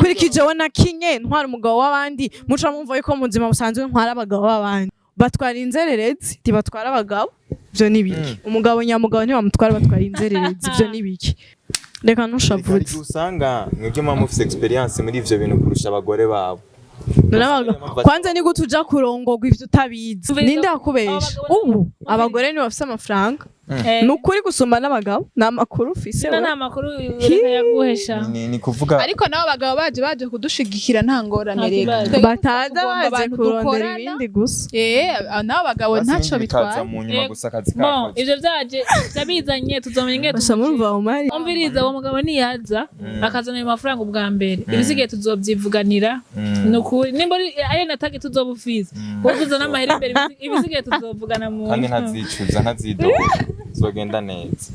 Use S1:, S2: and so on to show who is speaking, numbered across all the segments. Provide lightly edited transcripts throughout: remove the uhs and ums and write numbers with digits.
S1: kurikije we na kinye ntwara umugabo w'abandi muca mumva yuko mu buzima busanzwe ntwara abagabo b'abandi batwara inzererezi ntibatwara abagabo ivyo nibiki umugabo nyamugabo ntibamutwara batwara inzererezi ivyo nibiki reka ntushavutse
S2: usanga mwebwe mama mufise experience muri ivyo bintu kurusha abagore babo
S1: kwanza ni gute uja kurongorwa ivyo utabizi ninde akubesha ubu abagore ni bafise amafaranga nukuri gusumba n'abagabo n'amakuru ufise
S3: we n'amakuru reka yaguhesha
S2: ni kuvuga
S4: ariko nabo abagabo baje kudushigikira nta ngorane reka
S1: bataza baje kurondera ibindi gusa
S4: nabo abagabo ntaco bitwara
S2: mu nyuma gusa akazi
S3: kako ivyo vyaje byabizanye tuzomenya ingene
S1: tusamurva umari
S3: umviriza uwo mugabo niyaza akazana ayo mafaranga ubwa mbere ibisigaye tuzovyivuganira nukuri nimba ayo natake tuzobufiza wozuza n'amahera imbere ibisigaye tuzovugana mu
S2: kandi ntazicuza ntazidoga zogenda neza.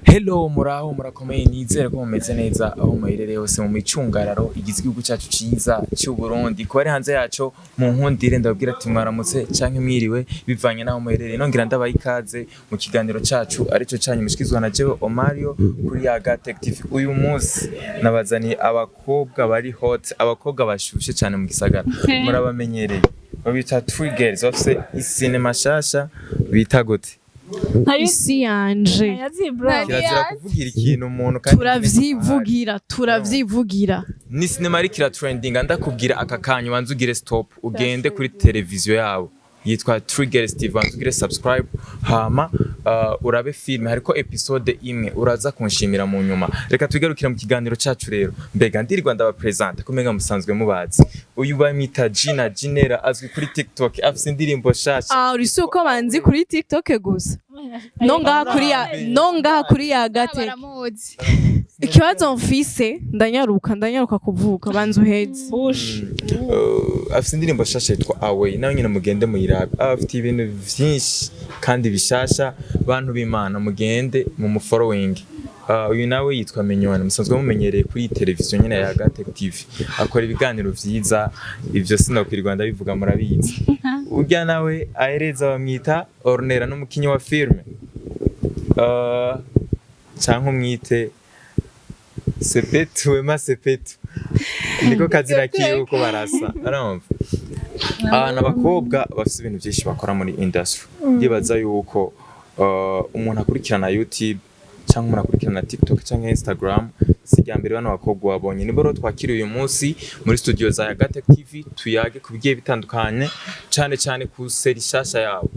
S5: Hello muraho murakomeye nizere ko mumeze neza aho muherereye hose mu micungararo igize igihugu cyacu ciza cy'u Burundi ko ari hanze yaco mu nkundire ndabwira ati mwaramutse canke mwiriwe bivanye naho muherereye nongira ndabaye ikaze mu kiganiro cacu arico canyu mushikizwa na jewe Omario kuri Yaga TV. Uyu munsi nabazaniye abakobwa bari hot abakobwa bashushe cyane mu gisagara murabamenyereye babita Three Girls bafise isinema shasha bita gute
S1: isi yanje
S5: kirazira kuvugira ikintu umuntu kandi
S1: turavyivugira
S5: ni sinema ari kira trending ndakubwira aka kanyu wanzugire stop ugende kuri televiziyo yabo yitwa Three Girls TV wanzugire subscribe hama urabe film hariko episode imwe uraza kunshimira mu nyuma reka tugarukira mu kiganiro cacu rero mbega ndirirwa ndaba present kumenga musanzwe mubazi uyu bamita Gina Ginera azwi kuri TikTok afise indirimbo shasha
S1: uri uko banzi kuri TikTok gusa nonga kuri Yaga ikibazo mfise ndanyaruka kuvuka banzu hezi
S5: afise indirimbo shasha yitwa Away nawe nyine mugende muyirabe afite ibintu vyinshi kandi bishasha bantu b'Imana mugende mu following uyu nawe yitwa Menywana musanzwe mumenyereye kuri televiziyo nyine ya Yaga TV akora ibiganiro vyiza ivyo sinakwirwa ndabivuga murabizi urya nawe ahereza bamwita Ornera n'umukinyi wa filme canke umwite Sepetu Wema Sepetu niko kazira kiyo uko barasa arumva n'abakobwa bafite ibintu byinshi bakora muri industry ndibaza yuko umuntu akurikirana YouTube cyangwa umuntu akurikirana TikTok cyangwa Instagram sijya mbere bano bakobwa wabonye nibo ro twakiriye uyu munsi muri studio za Yaga TV tuyage kubigiye bitandukanye cyane ku seri shasha yabo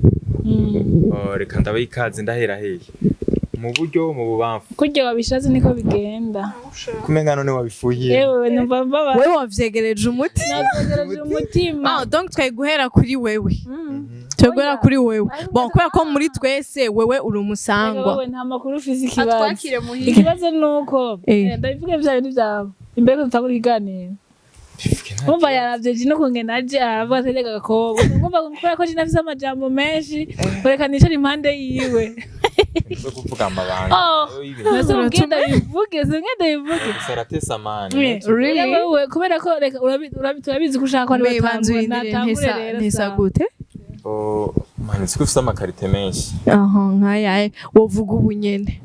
S5: reka ndabaye ikaze ndahera hehe mu buryo mu bubamfu
S3: kurya wabishaze niko bigenda
S5: kumenga none wabifuhiye
S3: yewe numva mbaba
S1: wewe wavyegereje umuti
S3: nazegereje umutima
S1: donc twayiguhera kuri wewe twegura kuri wewe bon kubera ko muri twese wewe uri umusangwa
S3: wewe nta makuru ufise ikibazo nuko ndabivuga bya bintu byabo imbere tutagura iganira umva yaravye jino kungenaje aravuga ategeka gakobwa ngumva kubera ko jinafise amajambo menshi ureka nicari impande yiwe
S5: zo kuvuga amabanga
S3: nase ugenda bivuge
S5: saratesa mani
S3: wewe kubera ko reka turabizi kushaka ko ari
S1: batangura rero ntesa gute
S5: mani sikufise amakarite menshi
S1: nkaya wovuga ubunyene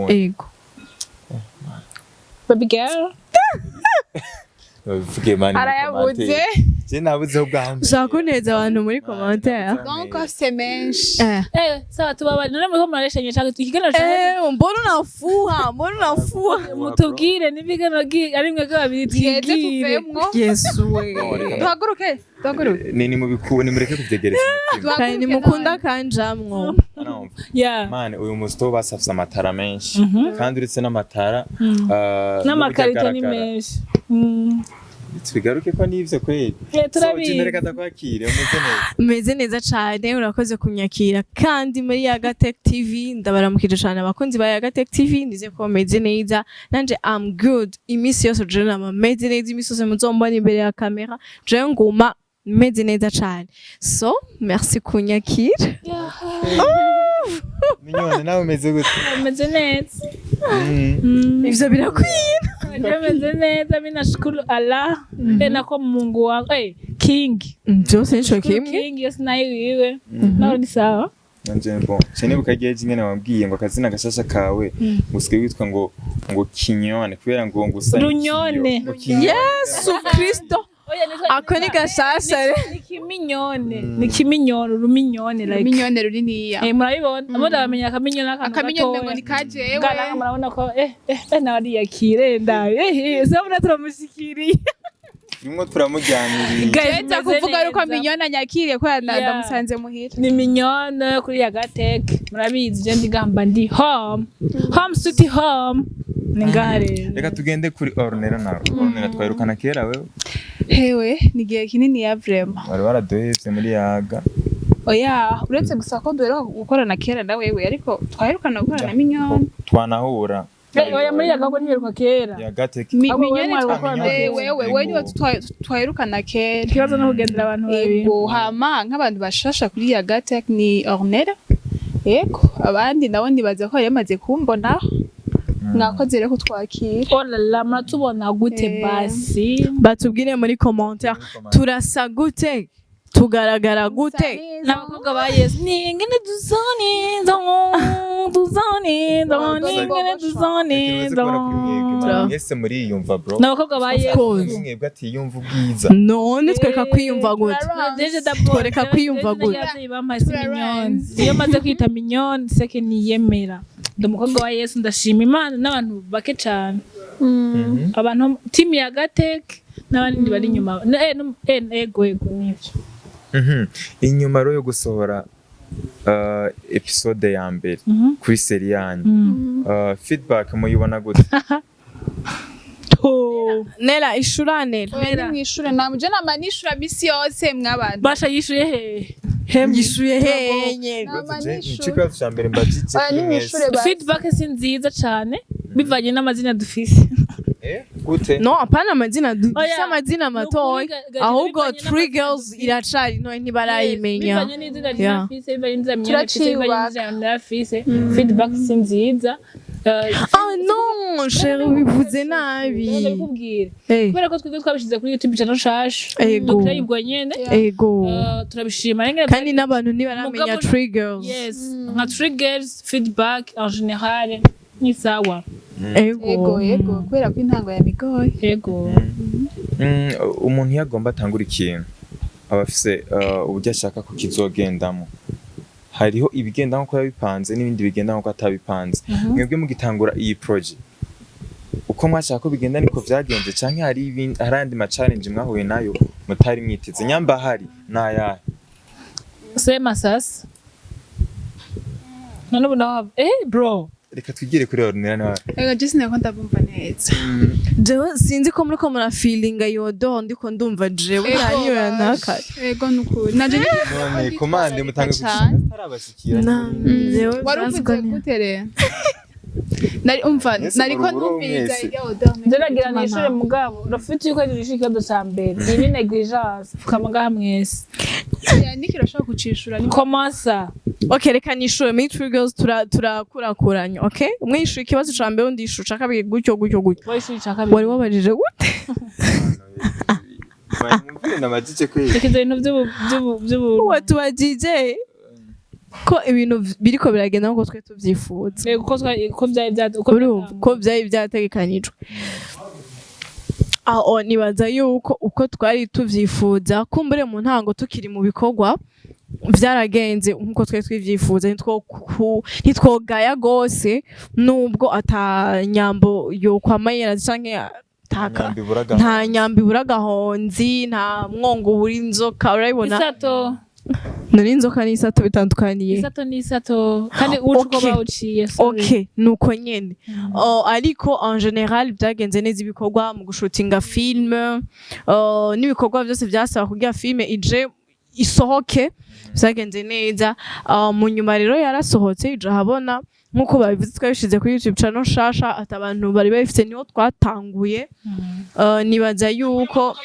S1: ego
S3: baby girl
S5: bivuge mani
S4: arayabuze
S2: je nabuze ubwambe
S1: uzakuneza abantu muri commentaire
S4: donc c'est menshi
S3: sawa tubabari none muri ko murareshanye cyangwa tukigana cyane
S1: mbona unafuha
S3: mutubwire nibigano ari mwe babiri twigire
S1: Yesu we
S4: duhaguruke
S2: ni mureke kuvyegereza
S1: kandi mukunda kanjamwo
S2: man uyu musto basafisa amatara menshi kandi uretse n'amatara
S3: n'amakarito ni menshi
S2: twigaruke ko nivyo kweli
S3: turabizi
S2: reka ndakwakire
S1: umeze neza cyane urakoze kunyakira kandi muri Yaga TV ndabaramukije cyane abakunzi ba Yaga TV ndize ko meze neza nanje I'm good imisi yose je nameze neza imisi yose muzombona imbere ya kamera je nguma meze neza cyane so merci kunyakira
S2: Minyone nawe umeze gute
S3: meze neza
S1: ivyo birakwiye
S3: meze neza minashukuru Allah tena kwa Mungu wangu King
S1: byose nico kimwe
S3: King yes nayo wiwe naho ni sawa
S2: nanje bon cyane bukagiye nyine wambwiye ngo akazina gashasha kawe gusigaye witwa ngo kinyone kubera ngo ngusa
S3: runyone
S1: Yesu Kristo ako ni gashasha
S3: ni kiminyone ruminyone like
S4: minyone runiniya
S3: murabibona abo ndabamenya akaminyone
S4: akaminyone ngo nikajewe
S3: ngana murabona ko nari yakirenda sabuna turamushikiriye
S2: rimwe turamujyaniriye
S4: gahita kuvuga yuko minyone nyakiriye ko ndamusanze muhira
S3: ni minyone kuri Yaga Tech murabizi je ndigamba ndi home sweet home ningare
S2: reka tugende kuri Ornella nawe Ornella twayirukana kera wewe
S4: hewe nigiye kinini ya vraiment
S2: bari baraduhevye muri Yaga
S4: oya uretse gusa ko duheruka gukorana kera na wewe ariko twayirukana gukorana minyone
S2: twanahura
S3: oya muri Yaga ko ntiheruka kera
S2: Yaga Tech
S4: minyone wewe niwe twayirukana kera
S3: ikibazo no kugendera abantu babiri
S4: ego hama nk'abantu bashasha kuri Yaga Tech ni Ornella ego abandi nabo nibaza ko bari bamaze kumbona mwakoze rero kutwakira
S3: oh la la muratubona gute basi
S1: batubwire muri commentaire turasa gute tugaragara gute
S3: n'abakobwa ba Yesu ni ngene duzoni
S2: Yese muri yumva bro
S3: n'abakobwa ba Yesu
S2: mwebwe ati yumva ubwiza
S1: none tweka kwiyumva gute twereka kwiyumva gute
S3: iyo maze kwita minyone seke niyemera ndumukobwa wa Yesu ndashima Imana n'abantu bake cyane abantu team ya Yaga Tech n'abandi bari inyuma ego nivyo
S2: inyuma yo gusohora episode ya mbere kuri seri yanyu feedback muyibona gute
S1: Nela ishuranela
S4: mwishure namuje namanishura misi yose mw'abantu
S3: basha yishuye he
S1: yishuye henye
S2: ikibazo cya mbere mbajije
S3: feedback si nziza cyane bivanye n'amazina dufise
S2: gute
S1: no apana amazina dufise amazina matoya ahubwo 3 girls iracari no ntibarayimenya
S3: bivanye n'izina dufise bivanye n'izina dufise feedback si nziza
S1: non chérie bivuze nabi
S3: kubera ko twebwe twabishize kuri YouTube channel shasha turayibwa nyene turabishima
S1: kandi n'abantu ntibaramenya 3 girls
S3: yes nka 3 girls feedback en général ni sawa
S4: ego kubera ko intango ya migoye
S3: ego
S2: umuntu yagomba atangura ikintu abafise uburyo ashaka ko kizogendamo hariho ibigenda nko yabipanze n'ibindi bigenda nko atabipanze mwebwe mugitangura iyi project uko mwashaka ko bigenda niko vyagenze canke hari andi ma challenge mwahuye nayo mutari mwiteze nyamba hari naya
S3: sema sasa none buna bro
S2: reka twigire kuri Ornella nawe
S4: ego just nako ndabumva neza
S1: jewe sinzi ko muriko mura feelinga yodo ndiko ndumva jewe nanyura nakari
S4: ego nukuri naje
S2: none commande mutange gushika tarabashikira
S1: jewe
S4: waruvuze gutere nari umva nariko ndumviriza yodo
S3: nderagira nishure mugabo rafite yuko ari ikibazo cya mbere iyi ni negligence fukamaga mwese
S4: yani kirashaka kucishura ni
S3: komasa
S1: okay reka nishure me 3 girls turakurakuranya okay umwe yishuye ikibazo cya mbere undi yishuye kabiri gutyo wari wabajije gute
S2: mwumvire nabajije kweli
S3: ikizo ibintu by'ubu
S1: watubajije ko ibintu biriko biragenda nko twe tuvyifuza ko byari byategekanijwe aho nibaza yuko uko twari tuvyifuza kumbure mu ntango tukiri mu bikorwa vyaragenze nkuko twari twivyifuza ntitwogaya gose nubwo atanyambo yo kwamayera canke nta nyambi buragahonzi nta mwongo buri inzoka urabibona
S3: isato
S1: nari inzoka n'isato bitandukaniye
S3: isato kandi uko bawuciye
S1: okay nuko nyene ariko en general byagenze neza ibikorwa mu gushutinga film n'ibikorwa byose byasaba kugira film ije isohoke byagenze neza mu nyuma rero yarasohotse ije habona nkuko babivuze twabishize kuri YouTube channel shasha atabantu bari bafite niho twatanguye nibaza yuko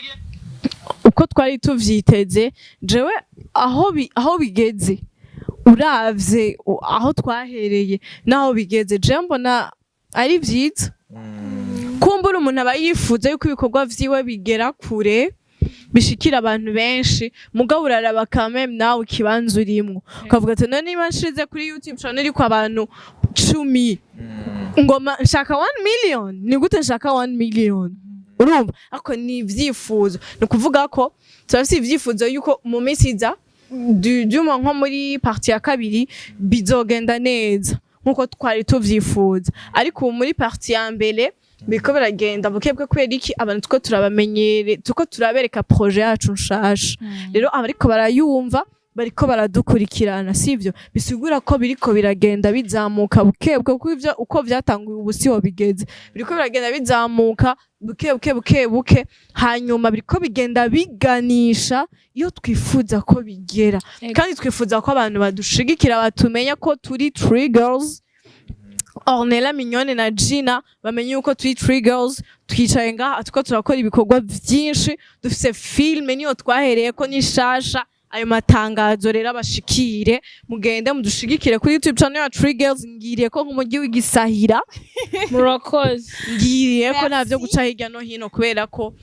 S1: uko twari tuvyiteze jewe aho bigeze uravye aho twahereye naho bigeze je mbona ari vyiza kumbura umuntu aba yifuza yuko ibikorwa vyiwe bigera kure bishikira abantu benshi mugabo uraraba kame nawe ikibanza urimwo ukavuga ati none niba nshize kuri YouTube channel iko abantu 10 ngoma nshaka 1 million ni gute nshaka 1 million urumva ako ni ivyifuzo no kuvuga ko turafise ivyifuzo yuko mu mesiza du nko muri partie ya kabiri bizogenda neza nkuko twari tuvyifuza ariko muri partie ya mbere biko biragenda bukebwe kwera iki abantu tuko turabamenyere tuko turabereka projet yacu nshasha rero abariko barayumva bariko baradukurikirana sivyo bisigura ko biriko biragenda bizamuka bukebwe kuko ivyo uko vyatanguye ubusiho bigeze biriko biragenda bizamuka buke hanyuma biriko bigenda biganisha iyo twifuza ko bigera kandi twifuza ko abantu badushigikira batumenya ko turi 3 girls Ornella Mignone na Gina bamenye uko turi 3 girls twicaye ngaha tuko turakora ibikorwa vyinshi dufise filme niyo twahereye ko nishasha ayo matangazo rero abashikire mugende mudushigikire kuri YouTube channel ya 3 girls ngiriye ko nk'umujyi w'igisahira
S3: murakoze
S1: ngiriye ko navyo guca hirya no hino kubera ko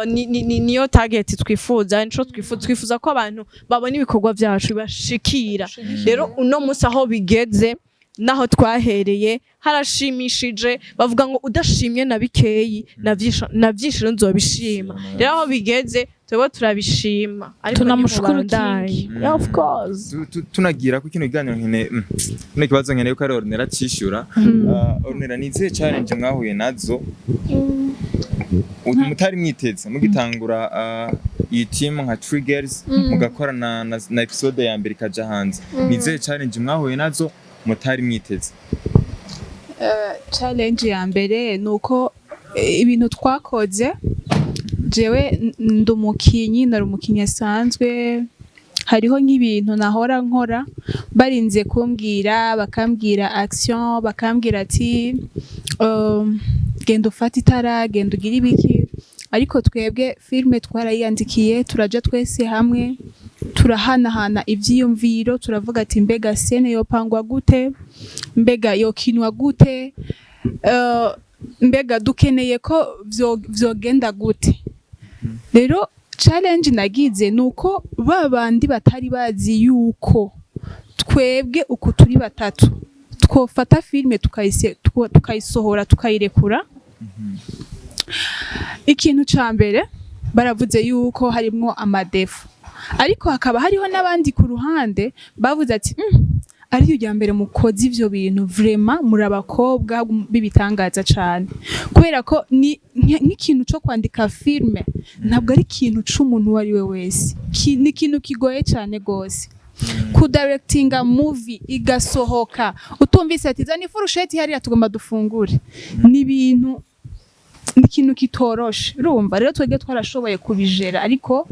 S1: niyo target twifuza nico twifuza ko abantu babona ibikorwa vyacu bashikira rero uno musi aho bigeze naho twahereye harashimishije bavuga ngo udashimye na bikeyi navyinshi nzobishima rero aho bigeze twebwe turabishima ariko
S3: tunamushukuru King
S1: of course
S2: tunagira ku kino kiganiro nkene no kibazo nkene yuko ari Ornella cishura Ornella nize challenge mwahuye nazo mutari mwiteze mugitangura iyi team nka Triggers mugakorana na episode ya mbere kaja hanze nize challenge mwahuye nazo mutari mwiteze
S4: challenge ya mbere nuko ibintu twakoze jewe ndumukinyi narumukinyi asanzwe hariho nk'ibintu nahora nkora barinze kumbwira bakambwira action bakambwira ati genda ufata itara genda ugira ibiki ariko twebwe filme twarayiyandikiye turaja twese hamwe turahanahana ivyiyumviro turavuga ati mbega scene yopangwa gute mbega yokinwa gute mbega dukeneye ko vyogenda gute rero challenge nagize nuko babandi batari bazi yuko twebwe uko turi batatu twofata filme tukayisohora tukayirekura ikintu ca mbere baravuze yuko harimwo amadefu ariko hakaba hariho n'abandi ku ruhande bavuze ati ari yo mbere mukoze ivyo bintu vraiment muri abakobwa bibitangaza cyane kubera ko ni nk'ikintu cyo kwandika filme ntabwo ari ikintu c'umuntu wari we wese ni ikintu kigoye cyane gose kudirectinga movie igasohoka utumvise ati zani furusheti hariya tugomba dufungure ni ibintu ikintu kitoroshe urumva rero twege twarashoboye kubijera ariko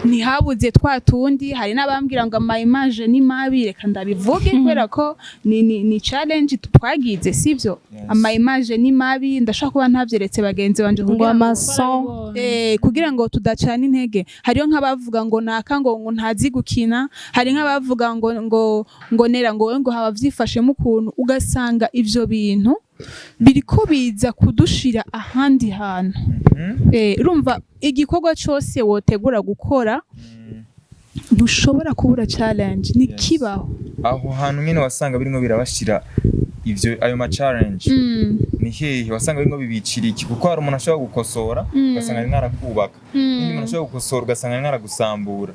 S4: ntihabuze twatundi hari nabambwira ngo ama image ni mabi reka ndabivuge kubera ko ni challenge twagize sivyo ama image ni mabi ndashaka kuba ntavyeretse bagenzi banje kugira ngo tudacana intege hariyo nkabavuga ngo naka ngo ntazi gukina hari nkabavuga ngo nera ngo haba vyifashe mu kuntu ugasanga ivyo bintu biriko biza kudushira ahandi hantu urumva igikorwa cyose wotegura gukora dushobora kubura challenge ni kibaho
S2: aho hantu nyene wasanga birimo birabashira ivyo ayo ma challenge ni hehe wasanga birimo bibicira iki kuko hari umuntu ashobora gukosora ugasanga ari narakubaka n'undi umuntu ashobora gukosora ugasanga ari naragusambura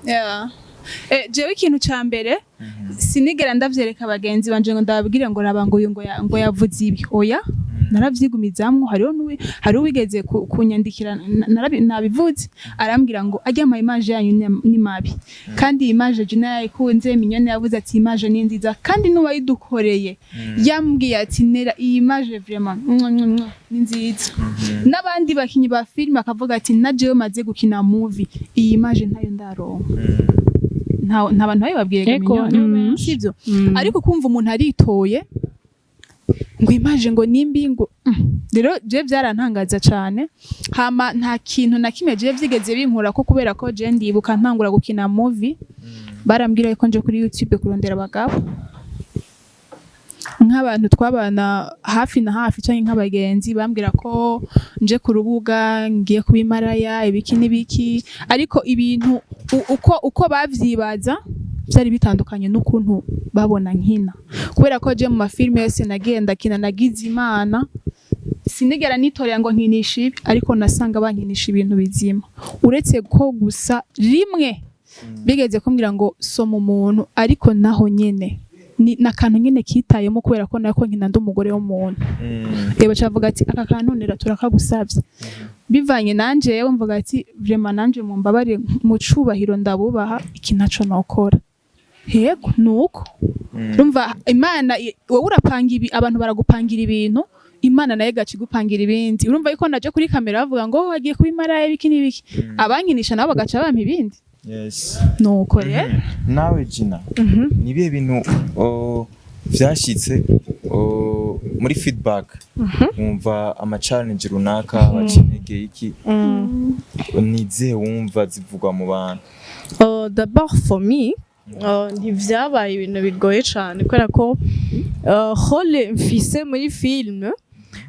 S4: jewe ikintu ca mbere sinigera ndavyereka abagenzi banje ngo ndababwire ngo raba ngo yavuze ibi oya naravyigumizamwo hariho wigeze kunyandikira nabivuze arambwira ngo ajya ama image yanyu ni mabi kandi image Gina yayikunze Mignone yavuze ati image ni nziza kandi nuwayidukoreye yambwiye ati nera iyi image vraiment ni nziza n'abandi bakinyi ba film akavuga ati najewe maze gukina movie iyi image ntayo ndaronka nta bantu bababwiye Mignone sivyo ariko kumva umuntu aritoye ngo image ngo nimbi ngo rero je byarantangaza cyane hama nta kintu na kimwe je vyigeze binkura ko kubera ko je ndibuka ntangura gukina movie barambwira ko nje kuri YouTube kurondera abagabo nk'abantu twabana hafi na hafi canke nk'abagenzi bambwira ko nje ku rubuga ngiye kubimaraya ibiki n'ibiki ariko ibintu uko bavyibaza byari bitandukanye n'ukuntu babona nkina kubera ko je mu mafilme yose nagenda kina nagize imana sinigera nitorera ngo nkinisha ibi ariko nasanga bankinisha ibintu bizima uretse ko gusa rimwe bigeze kumbwira ngo soma umuntu ariko naho nyene ni nakantu nyene kitayemo kubera ko nako nkina ndumugore w'umuntu eba cavuga ati aka kantu nera turakagusavye bivanye nanje yewe mvuga ati vraiment nanje mu mbabare mu cubahiro ndabubaha iki naco nokora yego nuko urumva imana wowe urapanga ibi abantu baragupangira ibintu imana naye gaci gupangira ibindi urumva yuko naje kuri kamera bavuga ngo wagiye kubimara ibiki n'ibiki abankinisha nabo bagaca bampa ibindi
S2: yes
S4: nuko rero
S2: nawe Gina nibihe bintu vyashitse muri feedback wumva ama challenge runaka bacinege iki nize wumva zivugwa mu bantu
S1: d'abord for me ntivyabaye ibintu bigoye cyane kubera ko role mfise muri film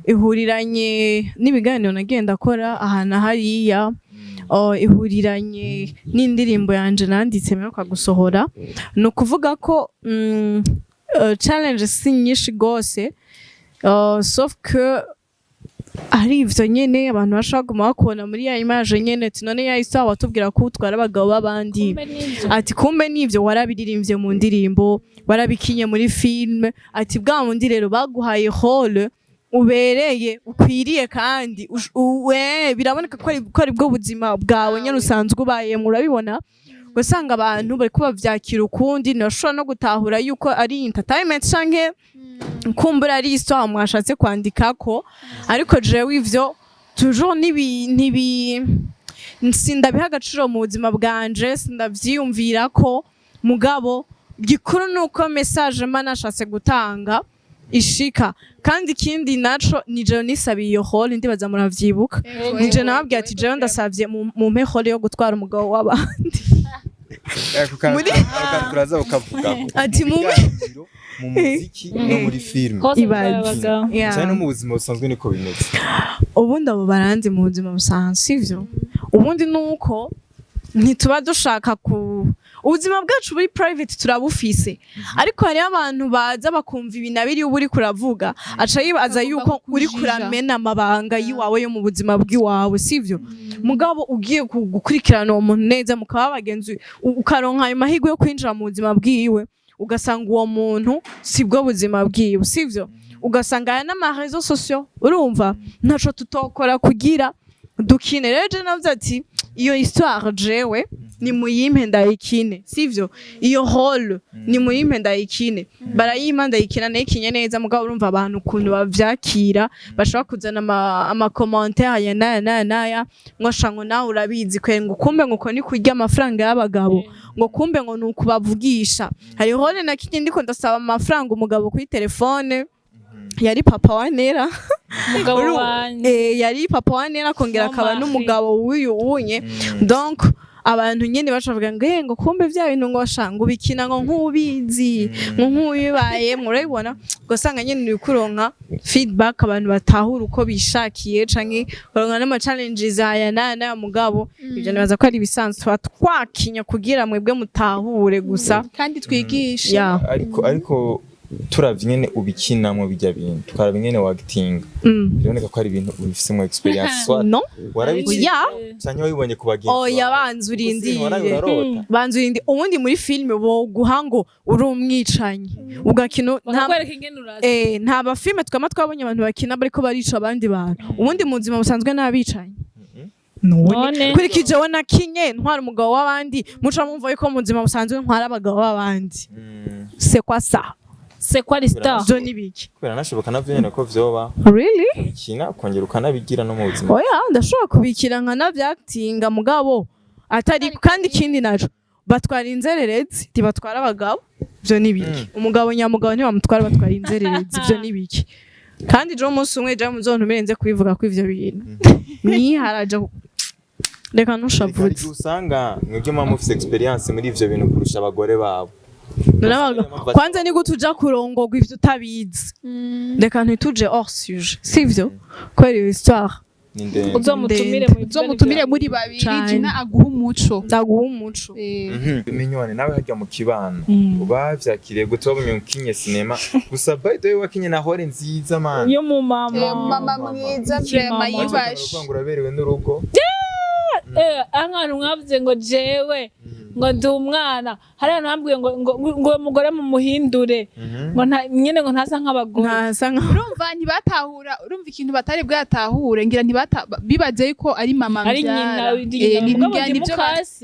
S1: ihuriranye n'ibiganiro nagenda akora ahantu hariya ihuriranye n'indirimbo yanje nanditse mperuka gusohora ni ukuvuga ko challenge si nyinshi gose sauf que ari ivyo nyene abantu bashaka guma bakubona muri ya image nyene ati none ya isaha watubwira ko utwara abagabo babandi ati kumbe nivyo warabiririmbye mu ndirimbo warabikinye muri film ati bwa mundi rero baguhaye role ubereye ukwiriye kandi biraboneka ko ari bwo buzima bwawe nyene usanzwe ubaye murabibona gusanga abantu bari kuba vyakira ukundi ntashobora no gutahura yuko ari entertainment canke kumbura ari histoire mwashatse kwandikako ariko jewe ivyo toujours sindabiha agaciro mu buzima bwanje sindavyiyumvira ko mugabo gikuru nuko message mba nashatse gutanga ishika kandi ikindi naco nije nisabiye iyo hole ndibaza muravyibuka nije nababwiye ati jewe ndasavye mu mpe hole yo gutwara umugabo w'abandi
S2: muri kuraza ukavuga
S1: ati mu
S2: muziki no muri film cyane no mu buzima busanzwe niko bimeze
S1: ubundi abo baranze mu buzima busanzwe sivyo ubundi nuko ntituba dushaka ubuzima bwacu buri private turabufise ariko hari abantu baza bakumva ibinabiri uba uri kuravuga aca yibaza yuko uri kuramena amabanga yiwawe yo mu buzima bw'iwawe sivyo mugabo ugiye gukurikirana uwo muntu neza mukaba bagenzi ukaronka ayo mahirwe yo kwinjira mu buzima bwiwe ugasanga uwo muntu sibwo buzima bwiwe sivyo ugasanga aya n'amarezo sociaux urumva ntaco tutokora kugira dukine rero je navuze ati iyo histoire jewe ni muyimpe ndayikine sivyo iyo role ni muyimpe ndayikine barayima ndayikina nayikinye neza mugabo urumva abantu ukuntu bavyakira bashaka kuzana ama commentaire ya naya ngo shango nawe urabizi kwe ngo kumbe ngo ni kurya amafaranga y'abagabo ngo kumbe ngo nukubavugisha hari role nakinye ndiko ndasaba amafaranga umugabo kuri telefone yari papa wa Nera
S3: umugabo wanje
S1: yari papa wa Nera kongera akaba n'umugabo w'uyu unye donc abantu nyene bacavuga ngo kumbe vya bintu ngo bashanga ubikina ngo nkubizi ngo nkubibaye murabibona gusanga nyene ni kuronka feedback abantu batahura uko bishakiye canke baronka n'ama challenges aya nana mugabo ivyo nibaza ko ari bisanzwe twakinya kugira mwebwe mutahure gusa
S4: kandi twigishe
S2: ariko turavye nyene ubikina mu bijya bintu tukaraba nyene wagitinga biraboneka ko ari ibintu ubifise mu experience
S1: no
S2: warabiki cyane wabibonye ku bagenzi banzurindi
S1: ubundi muri filme bo guhango uri umwicanyi ugakino nta ba filme twama twabonye abantu bakina bariko barica abandi bantu ubundi mu buzima busanzwe n'abicanyi none kurikije we nakinye ntwara umugabo w'abandi muca mumva yuko mu buzima busanzwe ntwara abagabo b'abandi c'est quoi ça
S3: c'est quoi l'histoire
S1: Johnny Biki
S2: kubera nashoboka navyo nyene ko vyoba
S1: really
S2: kina kongera ukanabigira no mu buzima
S1: oya ndashobora kubikira nka navyactinga mugabo atari kandi ikindi naco batwara inzererezi tibatwara abagabo Johnny Biki umugabo nyamugabo ntibamutwara batwara inzererezi Johnny Biki kandi jo umunsi umwe je muzontumirenze kubivuga ko ivyo bintu niharaje reka nushavuze
S2: usanga mwebwe mama mufise experience muri ivyo bintu kurusha abagore babo
S1: kwanza ni gutuja kurongorwa ivyo utabizi reka ntituje hors sujet sivyo kwera iyo histoire
S4: uzomutumire muri babiri Gina aguha umuco
S2: minyone nawe harya mu kibano ubavyakiriye gute wabonye ukinye sinema gusa by the way wakinye na hore nziza man
S3: yo mu mama
S4: mwiza vraiment yibashe
S2: uraberewe n'urugo
S3: ankana mwavuze ngo jewe ngo ndi umwana hari abantu bambwiye ngo umugore mu muhindure ngo nyene ngo ntasa nk'abagore
S4: urumva ntibatahura urumva ikintu batari bwatahure ngira bibaze ko ari mama mbyara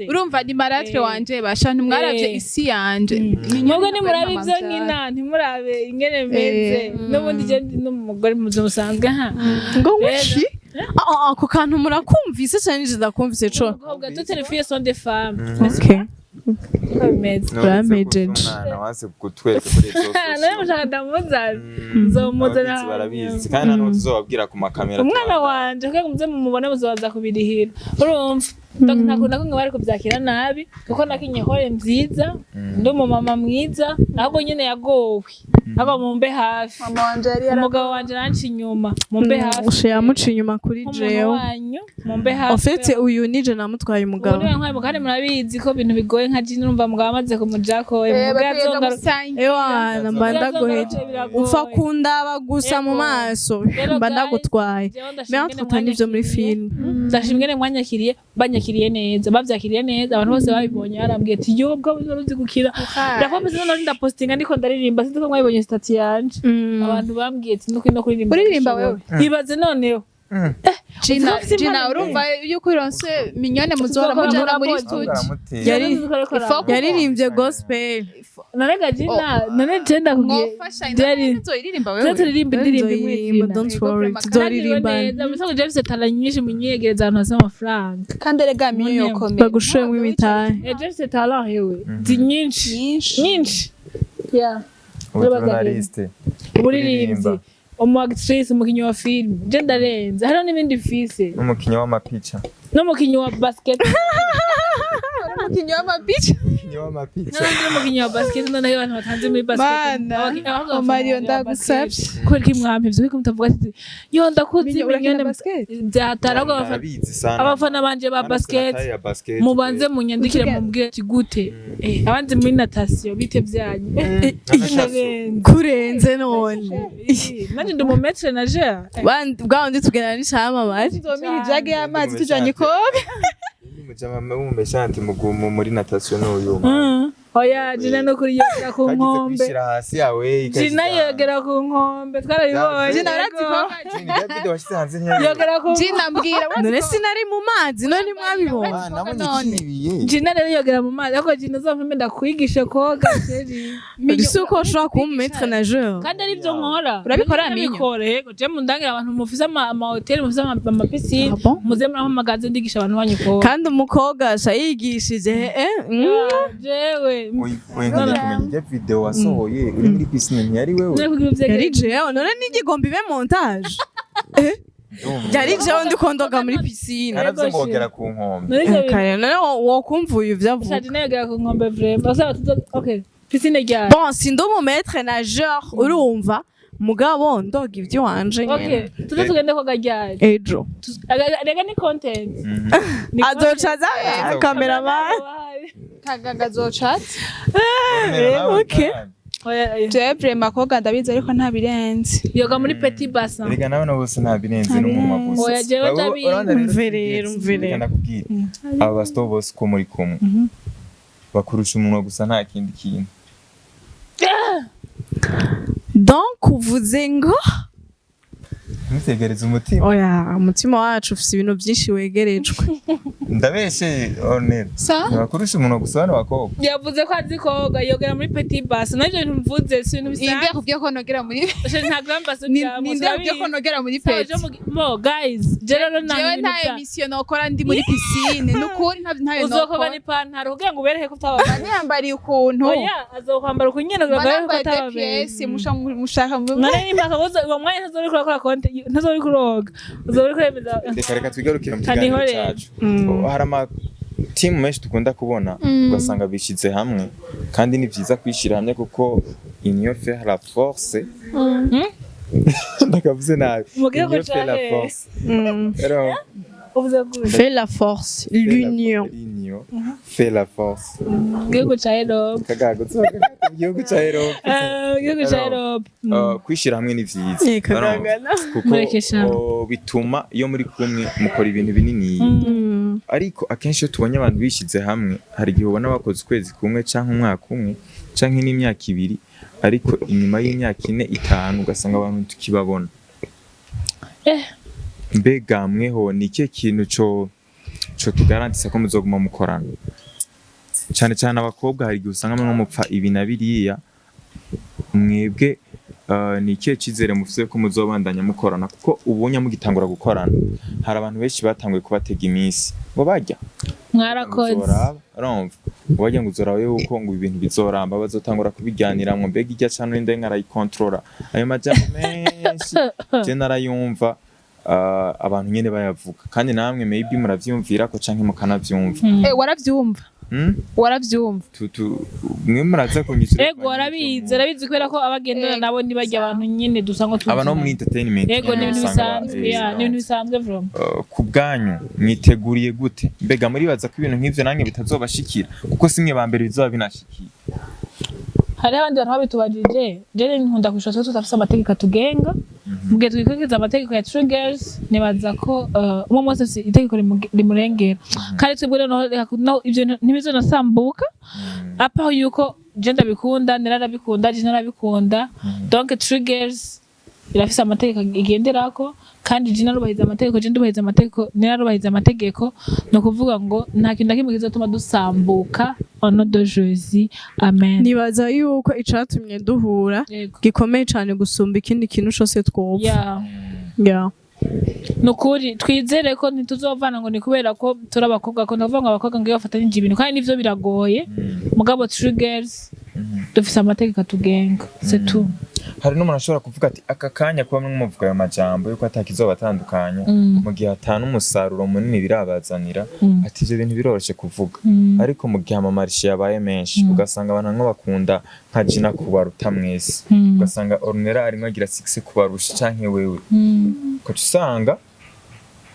S4: urumva ni maratre wanje basha ntumwaravye isi yanje
S3: mwebwe nimurabe ivyo nkina ntimurabe ingene meze n'ubundi je ndi n'umugore muzosanzwe
S1: ngo ngwiki ako kantu murakumvise cyane nije ndakumvise co
S3: ubwo toutes les filles sont des femmes
S1: okay
S2: wase kutwereka kuri izo
S3: nawe mushaka ndamuzana nzomuzana
S2: barabizi kandi nano tuzobabwira ku makamera
S3: umwana wanje kuko muze mumubone muzobaza kubirihira urumva ndakunda ko bari kubyakira nabi kuko nakinye hore nziza ndo mu mama mwiza ahubwo nyene yagowe aba mumbe hafi
S4: mama wanje yari
S3: umugabo wanje nanci inyuma mumbe hafi
S1: ushe yamuci inyuma kuri jewe
S3: mumbe hafi
S1: ofete uyu nije namutwaye umugabo
S3: ubu nkwaye kandi murabizi ko ibintu bigoye nka Gina urumva mugabo amaze kumujako
S1: ewana mbandagoheje upfa kundaba gusa mu maso mbandagutwaye meantwe n'ivyo muri film
S3: ndashimwe mwanyakiriye banyakiriye neza bavyakiriye neza abantu bose babibonye arambwiye ati yo bwo uzi gukira ndakomeza none ndapostinga ndiko ndaririmba sinzi ko mwabibonye stati yanje abantu bambwiye ati nuko ino
S4: kuririmba wewe
S3: ibaze noneho
S4: Gina urumva yuko ironse minyone muzora mujana muri studio
S1: yaririmbye gospel
S3: narega Gina none genda kugiye
S4: yari zoiririmba wewe
S3: turirimba indirimbo
S1: don't worry tuzoririmba
S3: musango James tala nyinshi munyegereza abantu basa amafaranga
S4: kandi erega minyo yokomeye
S1: bagushuye mu mitahe
S3: James tala hewe nyinshi yeah
S2: journaliste
S3: uririmbyi actrice umukinyi wa film je ndarenze hariho n'ibindi fise
S2: umukinyi w'amapica
S3: n'umukinyi wa basket
S4: umukinyi w'amapica
S3: n'umukinyi wa basket none abantu batanze muri basket
S4: Mario ndagusabye
S3: kuri mwampe byo ko mutavuga ati yo ndakuzi minyone byataragwa abafana banje ba basket mubanze munyandikire mumbwire ati gute abandi muri natation bite byanyu
S1: kurenze none
S3: nanje ndi mu maître nageur
S1: bwandi tugenda n'ishama bari
S4: nzomira ijage y'amazi tujanye koga
S2: mujama mumeshanti mugumu muri natation n'uyu
S3: oya Gina no kuri yogera ku nkombe
S2: kwishira hasi yawe
S3: Gina yogera ku nkombe twarabibonye
S4: Gina uratiko
S2: video washyize hanze
S3: yogera ku
S4: Gina mbwira
S1: none sinari mu mazi none mwabibonye
S3: Gina rero yogera mu mazi ariko Gina uzampe ndakwigisha koga seri
S1: bisuko ushobora kuba maître nageur
S3: kandi ari byo nkora
S4: urabikora minyo
S3: yego je mundangira abantu mufise ama hotel mufise ama piscine muze murahamagaze ndigisha abantu banyu koga
S1: kandi umukoga yigishije
S3: jewe
S2: kumenya video wasohoye uri muri piscine ntiyari wewe
S1: yari jewe none n'igigomba ibe montage yari jewe ndi kondoga muri piscine
S2: naravye ngogera ku nkombe
S1: kare none wokumva uyu vyavuga
S3: Gina yogera ku nkombe vraiment okay piscine ryari
S1: bon si ndo mu maître nageur urumva mugabo ndoga ivyo wanje
S3: nyene tugende koga ryari
S1: ejo
S3: rega ni content
S1: azocaza cameraman
S4: kagaga zocatse
S1: okay
S4: je vraiment koga ndabizi ariko nta birenze
S3: yoga muri petit bassin
S2: rega nawe bose nta birenze n'umunwa gusa
S3: oya jewe ndabizi
S1: umverera
S2: ndakubwira aba basto bose ko muri kumwe bakurusha umunwa gusa nta kindi kintu
S1: donc uvuze ngo
S2: ntutegereze umutima
S1: oya umutima wacu ufite ibintu byinshi wegerejwe
S2: ndabeshe Ornel bakurusha umuntu gusa bano bakobwa
S3: yavuze ko azi koga yogera muri petit bassin navyo bintu mvuze si ibintu bisanzwe
S4: ninde kubwiye ko nogera muri
S3: nta grand bassin bya
S4: ninde kubwiye ko nogera muri petit
S3: mo guys jerero na
S4: jewe nta emission nokora ndi muri piscine nukuri ntayo
S3: uzokoga ni pantaro kugira ngo uberehe ko utababara
S4: niyambariye ukuntu
S3: oya azokwambara ukunyene uberehe ko utababara
S4: mushaka
S3: none impaka uwo mwanya ntazori kurakora konte ntazori kuroga uzori kwemeza
S2: reka twigarukire mu kiganiro cyacu hari team menshi dukunda kubona ugasanga bishize hamwe kandi ni vyiza kwishira hamwe kuko union fait la force ndakavuze nabi union fait la force
S1: fait la force l'union
S2: fait la force
S3: gihugu ca Europe
S2: kagago gihugu ca Europe
S3: gihugu ca Europe
S2: kwishira hamwe ni vyiza kuko bituma iyo muri kumwe mukora ibintu binini ariko akenshi iyo tubonye abantu bishize hamwe hari igihe ubona bakoze ukwezi kumwe canke umwaka umwe canke n'imyaka ibiri ariko inyuma y'imyaka 4-5 ugasanga abantu tukibabona mbega mweho ni ikihe kintu co tugarantisa ko muzoguma mukorana cyane cyane abakobwa hari igihe usanga mwe mupfa ibi na biriya mwebwe ni ikihe cyizere mufise ko muzobandanya mukorana kuko ubonye mugitangura gukorana hari abantu benshi batanguye kubatega iminsi ngo bajya
S3: mwarakoze
S2: urumva wajya ngo uzora yuko ngo ibintu bizoramba bazotangura kubiganiramwe mbega ijya cyane n'inde nkarayikontrola ayo majambo menshi je narayumva abantu nyene bayavuga kandi namwe maybe muravyumvira ko canke mukanavyumva
S4: waravyumva waravyumva
S2: mwe muraza kunyishira
S3: ego arabizi kubera ko abagendana nabo nibajya abantu nyene dusanga tu
S2: abantu muri entertainment
S3: ego ni ibintu bisanzwe from
S2: ku bwanyu mwiteguriye gute mbega muri baza ko ibintu nk'ivyo nange bitazobashikira kuko simwe ba mbere bizoba binashikira
S3: hari abandi bantu babitubajije je nkunda kwishura tutafise amategeko atugenga mugihe twikurikiza amategeko ya True Girls nibaza ko umwe wese itegeko rimurengera kandi twebwe no ivyo ntibizonasambuka apaho yuko je ndabikunda narabikunda je narabikunda donc True Girls irafise amategeko igenderako kandi je narubahiriza amategeko je ndubahiriza amategeko narubahiriza amategeko no kuvuga ngo nta kintu nakimwe kizotuma dusambuka ono de Jésus amen
S1: nibaza yuko icatumye duhura gikomeye cyane gusumba ikindi kintu cyose twopfa
S3: nukuri twizere ko ntituzovana ngo ni kubera ko turi abakobwa ko ndavuga ngo abakobwa ngo bafatanyije ibintu kandi nivyo biragoye mugabo True Girls dufise amategeko atugenga c'est tout
S2: hari n'umuntu ashobora kuvuga ati aka kanya kuba mwe muvuga ayo majambo yuko atakizoba atandukanya mu gihe atanu umusaruro munini birabazanira ati ivyo bintu biroroshe kuvuga ariko mu gihe amamarishe yabaye menshi ugasanga abantu nko bakunda nka Gina kubaruta mwese ugasanga Ornella arimwe agira 6 kubarusha canke wewe ko usanga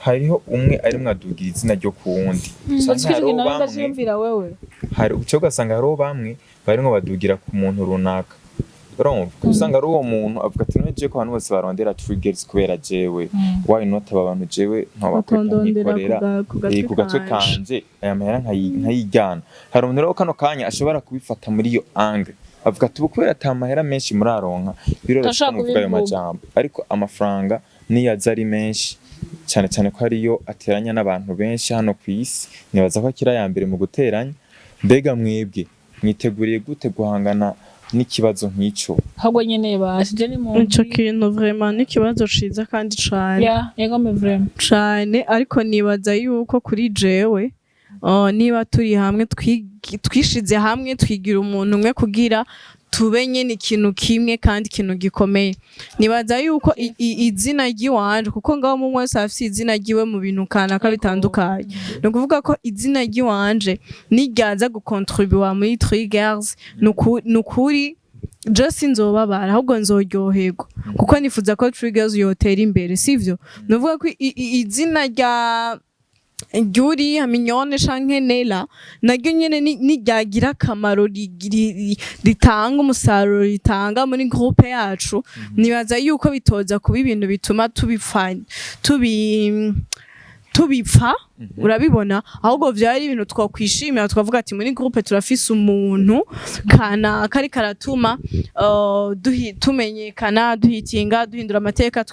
S2: hariho umwe arimwe adugira izina ryo kuwundi hari uco ugasanga hariho bamwe barimwe badugira ku muntu runaka urumva usanga ari uwo muntu avuga ati nje ko abantu bose barondera True Girls kubera jewe why not aba bantu jewe ntabakorera ku gatwe kanje aya mahera nkayijyana hari umuntu rero kano kanya ashobora kubifata muri iyo angle avuga ati kubera ata mahera menshi muraronka biroroshe kuvuga ayo majambo ariko amafaranga niyaza ari menshi cyane cyane ko hariyo ateranya n'abantu benshi hano ku isi nibaza ko akira ya mbere mu guteranya mbega mwebwe mwiteguriye gute guhangana n'ikibazo nk'ico
S3: ahubwo nyene bashije ni mu
S1: ico kintu vraiment n'ikibazo ciza kandi cane
S3: yego me vraiment
S1: cane ariko nibaza yuko kuri jewe niba turi hamwe twishize hamwe twigira umuntu umwe kugira tubenye ni ikintu kimwe kandi ikintu gikomeye nibaza yuko izina ry'iwanje kuko ngaho mu wese afite izina ryiwe mu bintu kanaka bitandukanye no kuvuga ko izina ry'iwanje niryaza gukontribuwa muri True Girls nukuri je sinzobabara ahubwo nzoryoherwa kuko nifuza ko True Girls yotera imbere sivyo novuga ko izina rya Juri haminyone canke Nela naryo nyene niryagira akamaro ritanga umusaruro ritanga muri groupe yacu nibaza yuko bitoza kuba ibintu bituma tubipfa urabibona ahubwo vyari ibintu twakwishimira twavuga ati muri groupe turafise umuntu kana kari karatuma tumenyekana duhitinga duhindura amateka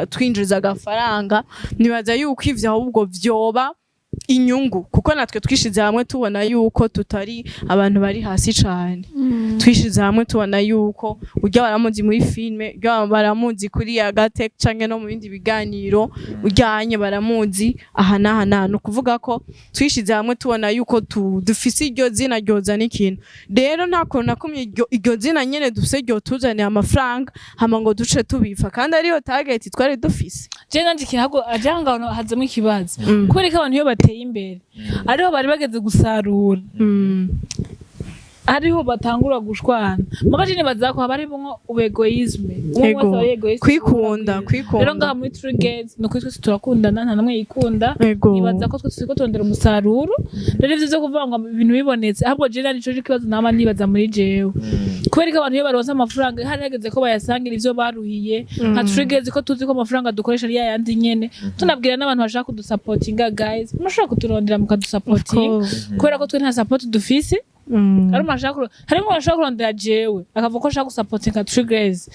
S1: twinjiriza agafaranga nibaza yuko ivyo ahubwo vyoba inyungu kuko natwe twishize hamwe tubona yuko tutari abantu bari hasi cyane twishize hamwe tubona yuko urya baramuzi muri filme urya baramuzi kuri Yaga canke no mu bindi biganiro urjanye baramuzi aha no kuvuga ko twishize hamwe tubona yuko dufise iryo zina ryoza n'ikintu rero nta kuntu nakumye iryo zina nyene dufise ryo tuzaniye amafaranga hama ngo duce tubifa kandi ariyo target twari dufise
S3: je nanje kihago ajanga hazamo ikibazo kubera ko abantu iyo bateye bateye imbere ariho bari bageze gusarura ariho batangura gushwana mugaje nibaza ko haba harimo ubegoisme
S1: kwikunda
S3: rero ngaha muri Triggerz no twese turakundana nta namwe yikunda nibaza ko twese ko tondera umusaruro rero ivyo byo kuvanga ibintu bibonetse ahubwo je nico kibazo nama nibaza muri jewe kubera ko abantu iyo baronse amafaranga harageze ko bayasangira ivyo baruhiye nka Triggerz ko tuzi ko amafaranga dukoresha ari yandi nyene tunabwira n'abantu bashaka kudusupportinga guys mushaka kuturondera mukadusupporting kubera ko twe nta support dufise harimo bashaka kurondera jewe akavuga ko ashaka gusapotinga Triggerz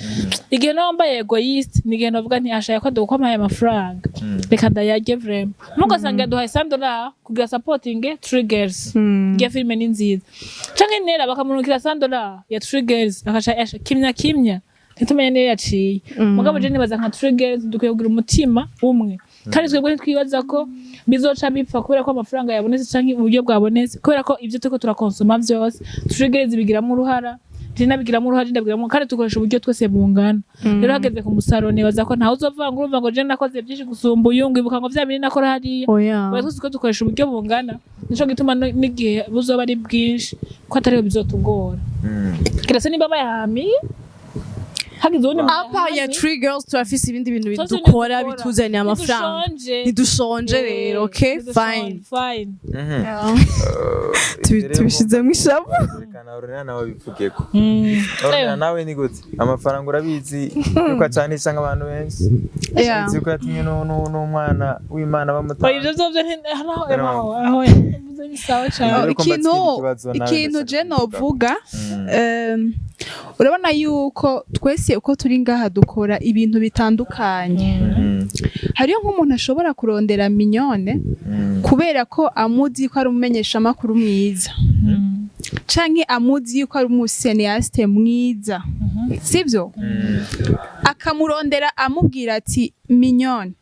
S3: igihe nawe mbaye egoist nigihe navuga nti ashaka ko dukomaye amafaranga reka ndayage vraiment mugasanga duhaye $100 kugira supporting Triggerz ya filme ni nziza canke nera bakamunukira $100 ya Triggerz akaca kimya nitumenye niyo yaciye mugabo je nibaza nka Triggerz dukwiye kugira umutima umwe kandi twebwe ntitwibaza ko bizoca bipfa kubera ko amafaranga yabonetse canke uburyo bwabonetse kubera ko ivyo turiko turakonsoma vyose Triggerz bigiramo uruhara bigiramo uruhara ndabigiramo kandi tukoresha uburyo twese bungana rero hageze ku musaruro nibaza ko ntawe uzovanga urumva ngo je nakoze byinshi gusumba uyungu ibuka ngo vya bintu nakora hariya oya twese ko dukoresha uburyo bungana nico gituma n'igihe buzoba ari bwinshi ko atariho bizotugora kirase niba bayahamiye
S1: apa ya Triggerz turafise ibindi bintu bidukora bituzaniye amafaranga ntidushonje rero okay fine tubishizemo ishavu
S2: kana urena nawe bivugeko urena nawe ni gute amafaranga urabizi yuko acanisha nk'abantu benshi uzi ko yatumye n'umwana w'Imana bamutanga
S3: ibyo aho
S4: ikintu je novuga urabona yuko twese uko turi ngaha dukora ibintu bitandukanye hariyo nk'umuntu ashobora kurondera minyone kubera ko amuzi ko ari umumenyesha amakuru mwiza canke amuzi ko ari umuseniyasite mwiza sivyo akamurondera amubwira ati minyone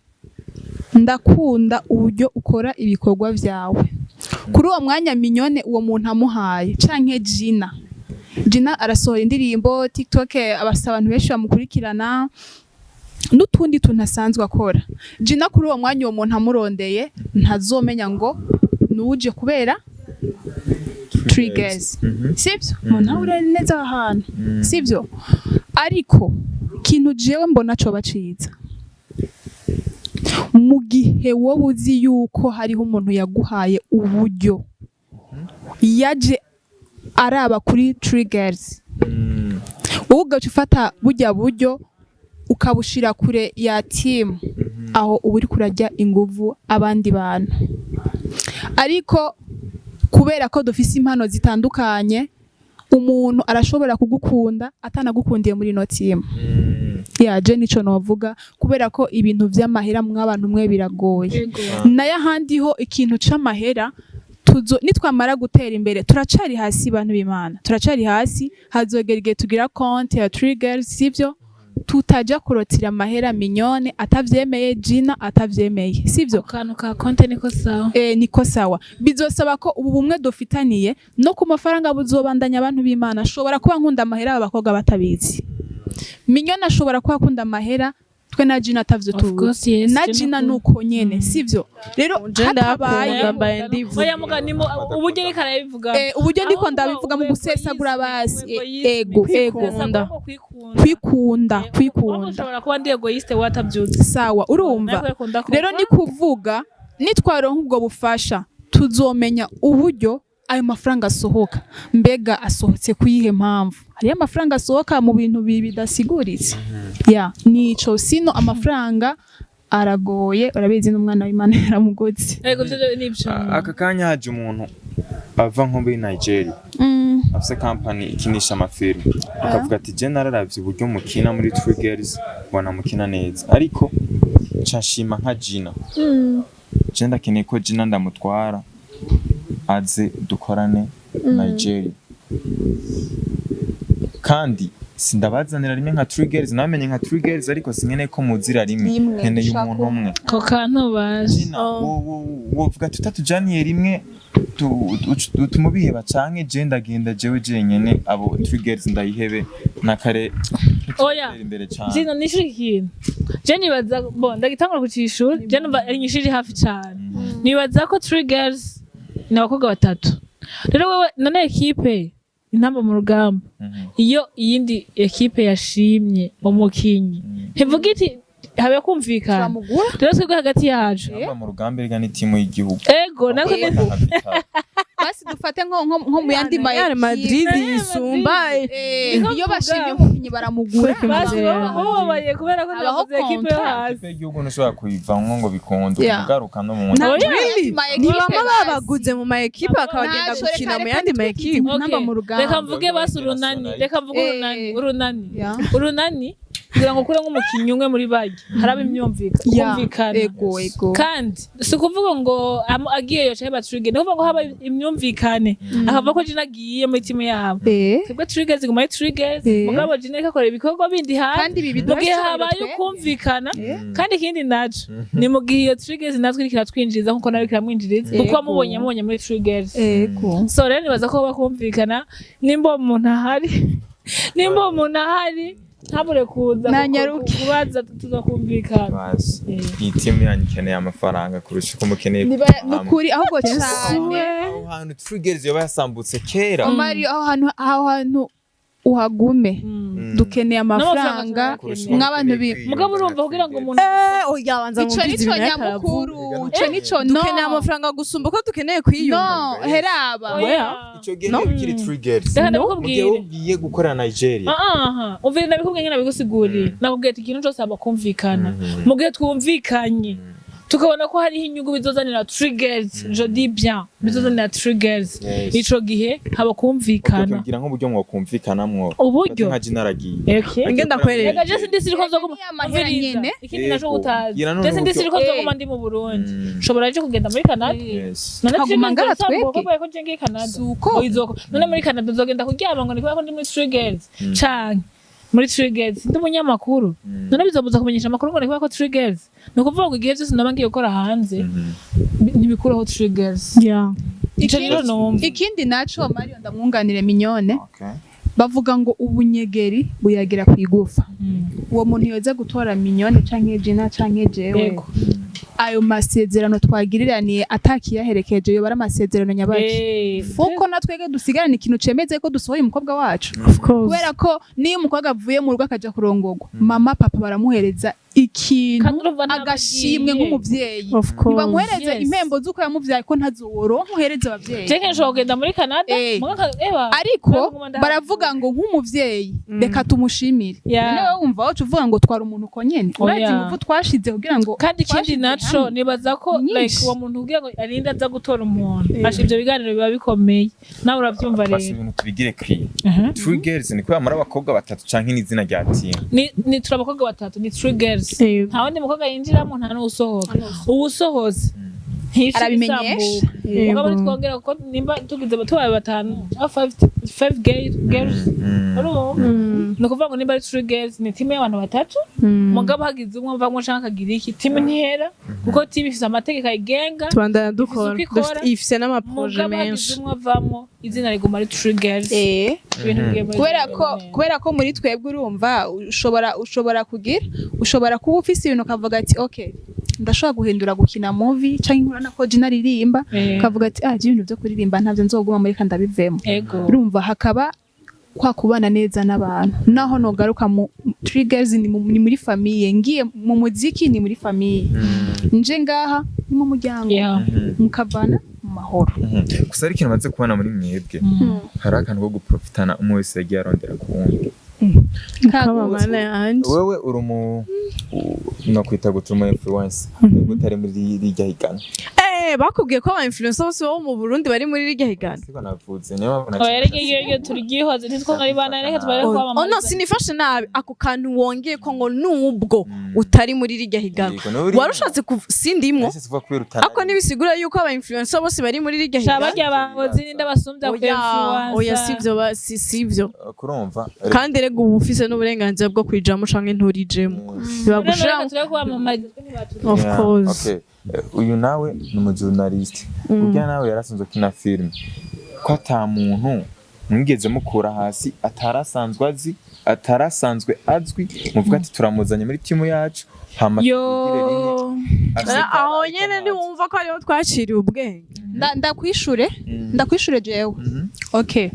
S4: ndakunda uburyo ukora ibikorwa vyawe kuri uwo mwanya minyone uwo muntu amuhaye canke Gina arasohora indirimbo TikTok abasaba abantu benshi bamukurikirana n'utundi tunasanzwe akora Gina kuri uwo mwanya uwo muntu amurondeye ntazomenya ngo nuje kubera Triggerz sivyo umuntu uri neza ahantu sivyo ariko kintu jewe mbona co baciza mu gihe wowe uzi yuko hariho umuntu yaguhaye uburyo yaje araba kuri Triggerz wowe ugaca ufata burya buryo ukabushira kure ya team aho uburi kurajya inguvu abandi bantu ariko kubera ko dufise impano zitandukanye umuntu arashobora kugukunda atanagukundiye muri no team je nico novuga kubera ko ibintu vy'amahera mw'abantu mwe biragoye naye ahandi ho ikintu c'amahera nitwamara gutera imbere turacari hasi bantu b'Imana turacari hasi hazogera igihe tugira konti ya Triggerz sivyo tutaja kurotira amahera minyone atavyemeye Gina atavyemeye sivyo
S3: kantu ka konti niko sawa
S4: niko sawa bizosaba ko ubu bumwe dofitaniye no ku mafaranga buzobandanya abantu b'Imana ashobora kuba nkunda amahera abakobwa batabizi minyone ashobora kuba akunda amahera twe na Gina atavyo tuzi na Gina nuko nyene sivyo rero
S1: hatabaye ndivu
S3: oya muganimo uburyo reka arabivuga
S4: uburyo ndiko ndabivuga mu gusesagura basi ego kwikunda
S3: ushobora kuba ndi egoiste watavyuze
S4: sawa urumva rero ni kuvuga nitwaronka ubwo bufasha tuzomenya uburyo ayo mafaranga asohoka mbega asohotse kuyihe mpamvu hariyo amafaranga asohoka mu bintu bidasiguritse nico sino amafaranga aragoye urabizi n'umwana w'Imana yaramugoze
S3: ego byo nibyo
S2: aka kanya haje umuntu ava nko muri Nigeria afise company ikinisha amafilm akavuga ati je nararavye uburyo mukina muri Triggerz bona mukina neza ariko nshashima nka Gina je ndakeneye ko Gina ndamutwara aze dukorane Nigeria kandi sindabazanira rimwe nka Triggerz namenye nka Triggerz ariko sinkeneye ko muzira rimwe nkeneye umuntu umwe
S3: ko kantu baje
S2: wovuga tutatujaniye rimwe tumubiheba canke je ndagenda jewe jenyene abo Triggerz ndayihebe nakare
S3: oya Gina nishuri kintu je nibaza ndagitangura kucishura je numva ari nyishiri hafi cyane nibaza ko triggers ni abakobwa batatu rero wewe none ekipe intamba mu rugamba iyo iyindi ekipe yashimye umukinyi ntivuga iti habe kumvikana rero twebwe hagati yacu
S2: mu rugamba erega ni timu y'igihugu
S3: ego natwe
S4: basi dufate nko mu yandi
S1: Real Madrid isumba
S4: iyo bashimye umukinyi baramugura
S3: babaye kubera ko navuze ekipe yo hasi
S2: y'igihugu ntushobora kuyivamwo ngo bikunde ugaruka no mu
S1: ntibama babaguze mu ma ekipe bakabagenda gukina mu yandi ma ekipe
S3: reka mvuge basi urunani kugira ngo kure nk'umukinnyi umwe muri bagi haraba imyumvikana kandi si ukuvuga ngo agiye yoca heba trigger ni ukuvuga ngo haba imyumvikane akava ko Gina agiye muri timu yabo twebwe triggers iguma ari triggers mugabo Gina reka akora ibikorwa bindi hanze mu gihe habaye ukumvikana kandi ikindi naco ni mu gihe iyo triggers natwe iriko iratwinjiriza nkuko nawe kiramwinjiriza kuko amubonye muri triggers so rero nibaza ko bakumvikana nimba umuntu ahari ntabure kuza kubaza tuzakumvikana
S2: iyi timu yanyu ikeneye amafaranga kurusha uko mukeneye
S4: nukuri ahubwo cyane
S2: aho hantu triggers yoba yasambutse kera
S4: aho hantu uhagume dukeneye amafaranga nk'abantu
S3: mugabo urumva kugira ngo umuntu
S1: yabanza mu
S4: ico nyamukuru
S1: dukeneye amafaranga gusumba ko dukeneye kwiyumva
S4: heraba
S2: ico gihe bikiri triggers mugihe ugiye gukora Nigeria
S3: umvire nabikubwiye ngena bigusiguriye nakubwiye ati ikintu cyose abakumvikana mugihe twumvikanye tukabona ko hariho inyungu bizozanira triggers je dis bien bizozanira triggers ico gihe haba kumvikana
S2: kugira nk'uburyo mwo kumvikanamwo
S3: uburyo
S2: nka Gina aragiye
S1: ngenda kwereka
S3: rega je sindi siriko zo
S4: amahera nyene
S3: ikindi naco utazi je sindi siriko zo guma ndi mu Burundi nshobora je kugenda muri Canada none
S4: haguma ngaha twebwe
S3: ko je ngiye Canada none muri Canada nzogenda kuryama ngo niko ndi muri triggers canke muri triggers ndi umunyamakuru none bizobuza kumenyesha amakuru ngo niko triggers no kuvuga ngo igihe cyose naba ngiye gukora hanze ntibikuraho triggers
S4: ikindi naco Mario ndamwunganire minyone bavuga ngo ubunyegeri buyagira kwigufa uwo muntu yoza gutora minyone canke Gina canke jewe ayo masezerano twagiriraniye atakiyaherekeje yo bara amasezerano nyabaki fuko natwege dusigarana ikintu cemeze ko dusohoye umukobwa wacu kubera ko niyo umukobwa avuye mu rugo akaja kurongorwa mama papa baramuhereza ikintu agashimwe nk'umuvyeyi bamuhereza impembo z'uko yamuvyaye ko ntazoworo muhereza abavyeyi
S3: je nshobora kugenda muri Canada
S4: ariko baravuga ngo nk'umuvyeyi reka tumushimire niwe wumva wacu uvuga ngo twara umuntu uko nyene urazi muvu twashize kugira ngo
S3: kandi ikindi naco nibaza ko like uwo muntu kugira ngo arinda aza gutora umuntu asha ivyo biganiro biba bikomeye nawe uravyumva rero
S2: ibintu tubigire kwiye triggers ni kwa muri abakobwa batatu canke n'izina rya team
S3: ni turabakobwa batatu ni triggers nta wundi mukobwa yinjiramo nta n'usohoka uwusohoze
S4: arabimenyesha
S3: mugabo nitwongera ko nimba tugize tubaye batanu 5 girls ni ukuvuga ngo nimba ari triggers ni timu y'abantu batatu mugabo hagize umwe mva ngo nshaka kagira iki timu ntihera kuko timu ifise amategeko ayigenga
S1: tubandana dukora ifise n'amaproje
S3: mugabo hagize
S1: menshi
S3: umwe avamwo izina riguma ari triggers
S4: kubera ko muri twebwe urumva ushobora kuba ufise ibintu ukavuga ati okay ndashobora guhindura gukina movie canke nkurana ko Gina aririmba ukavuga ati ibintu byo kuririmba ntavyo nzoguma muri kandi abivemo urumva hakaba kwa kubana neza n'abantu naho nogaruka mu triggers ni muri famille ngiye mu muziki ni muri famille nje ngaha ni mu muryango mukavana mu mahoro
S2: gusa ari ikintu maze kubona muri mwebwe hari akantu ko guprofitana umwe wese yagiye arondera ku wundi wewe uri nakwita gutuma influence gutari muri rijya higana
S1: bakubwiye ko aba influencer bose bo mu Burundi bari muri rijya higana
S2: siko navuze niyo
S3: oya turigihoze ntitwari bana reka tubare ko
S1: bama no sinifashe nabi ako kantu wongeye ko ngo nubwo utari muri rijya higana warushatse sindimwo ako nibisigura yuko aba influencer bose bari muri rijya higana
S3: shabajya bahoze ninda basumbya ku influencer
S1: oya sivyo
S2: kurumva
S1: kandi rego ubufise n'uburenganzira bwo kwijamo canke nturijemo bibagushira of course
S2: okay uyu nawe ni umujournalist ujya nawe yarasanzwe kina film ko ata muntu mwigeze mukura hasi atarasanzwe azwi muvuga ati turamuzanye muri timu yacu hama tugire rimwe
S1: aho nyene ntiwumva ko ariho twaciriye ubwenge.
S4: ndakwishure jewe. Okay,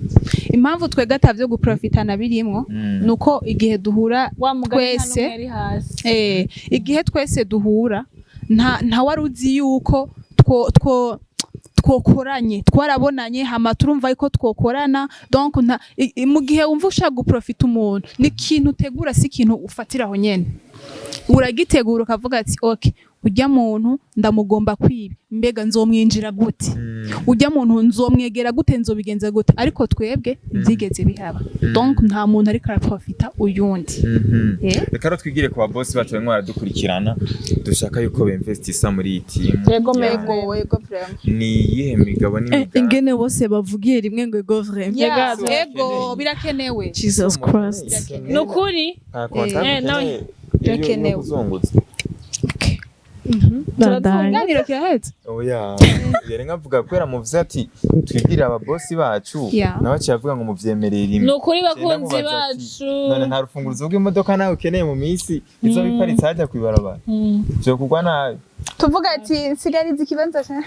S4: impamvu twega atavyo guprofitana birimwo nuko igihe duhura twese igihe twese duhura nta waruzi yuko twokoranye twarabonanye hama turumva yuko twokorana. Donc mu gihe wumva ushaka guprofita umuntu ni ikintu utegura, si ikintu ufatiraho nyene. Uragitegura ukavuga ati okay, ujya muntu ndamugomba kwiba, mbega nzomwinjira gute, ujya muntu nzomwegera gute, nzobigenza gute. Ariko twebwe byigeze bihaba. Donc nta muntu ariko araprofita uyundi.
S2: Reka twigire ku babosi bacu bamwe baradukurikirana, dushaka yuko bemvestisa muri iyi team.
S4: Yego vraiment.
S2: Ni iyihe migabo n'imigambi
S1: ingene bose bavugiye rimwe ngo ego vraiment.
S4: Yego birakenewe.
S1: Jesus Christ.
S3: Nukuri
S4: birakenewe.
S1: Tuganira
S4: kirahetse.
S2: Oya, yari ngavuga kwera muvuze ati twibwire ababosi bacu, nawe cyavuga ngo muvyemerere rimwe.
S3: Nukuri bakunzi bacu.
S2: None nta rufunguruzo rw'imodoka nawe ukeneye mu misi izo biparitse hajya kwibarabara. Byo kugwa nabi.
S4: Tuvuga ati nsigariza ikibanza cyane.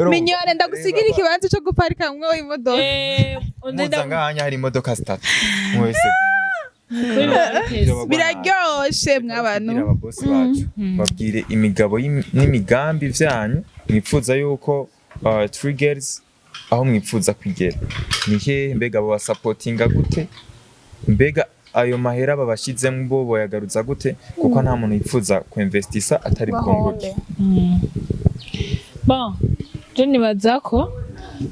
S4: Minyone ndagusigira ikibanza cyo guparika mwe imodoka.
S2: Ngahanya hari imodoka zitatu. Mwese
S4: biraryoshe mw'abantu.
S2: Ababosi bacu babwire imigabo n'imigambi vyanyu mwipfuza yuko triggers aho mwipfuza kwigera. Nihe mbega bo supportinga gute, mbega ayo mahera babashizemo bo boyagaruza gute, kuko nta muntu yipfuza kuinvestisa atari bwunguke.
S3: Bon, je nibaza ko